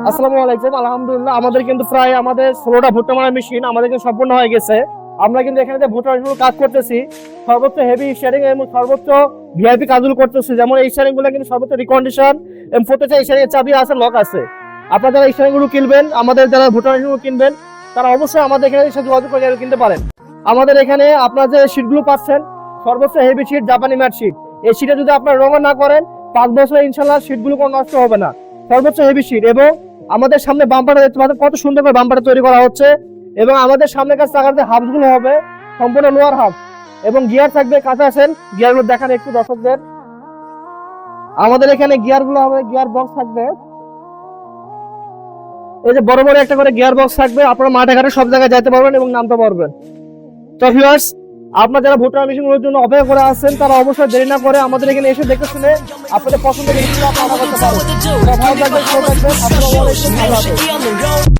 আসসালামু আলাইকুম। আলহামদুলিল্লাহ আমাদের কিন্তু প্রায় 16টা ভুট্টা মারা মেশিন আমাদের কিন্তু সম্পূর্ণ হয়ে গেছে। আমরা কিন্তু এখানে যে ভুট্টা মেশিন কাজ করতেছি সর্বোচ্চ হেভি শেয়ারিং এবং সর্বোচ্চ ভিআইপি কাজগুলো করতেছি। যেমন এই শেয়ারিং গুলো কিন্তু সর্বোচ্চ রিকন্ডিশন এবং প্রত্যেকটা এই শেয়ারিং এর চাবি আছে, লক আছে। আপনারা যারা এই শেয়ারিং গুলো কিনবেন, আমাদের যারা ভুট্টা মেশিন গুলো কিনবেন, তারা অবশ্যই আমাদের এখানে এসে যোগাযোগ করে কিনতে পারেন। আমাদের এখানে আপনারা যে শীটগুলো পাচ্ছেন সর্বোচ্চ হেভি শীট, জাপানি ম্যাট শীট। এই শীটে যদি আপনারা রং না করেন 5 বছরে ইনশাল্লাহ শীটগুলো কোনো নষ্ট হবে না। সর্বোচ্চ হেভি শীট। এবং আমাদের সামনে বাম্পারটা দেখতে পাচ্ছেন কত সুন্দর করে বাম্পারটা তৈরি করা হচ্ছে। এবং আমাদের সামনে কাছে চাকার যে হাবসগুলো হবে সম্পূর্ণ লোয়ার হাব এবং গিয়ার থাকবে। কাছে আসেন, গিয়ারগুলো দেখান একটু দর্শকদের। আমাদের এখানে গিয়ারগুলো হবে, গিয়ার বক্স থাকবে। এই যে বড় বড় একটা করে গিয়ার বক্স থাকবে, আপনারা মাঠে ঘাটে সব জায়গায় যেতে পারবেন এবং নামতে পারবেন। তো ভিউয়ার্স, আপনারা যারা ভুট্টা মেশিনগুলোর জন্য অপেক্ষা করে আছেন তারা অবশ্যই দেরি না করে আমাদের এখানে এসে দেখে শুনে আপনাদের পছন্দের জিনিসগুলো আপনারা করতে পারেন। ভালো থাকবেন, সুস্থ থাকবেন। আসসালামু আলাইকুম।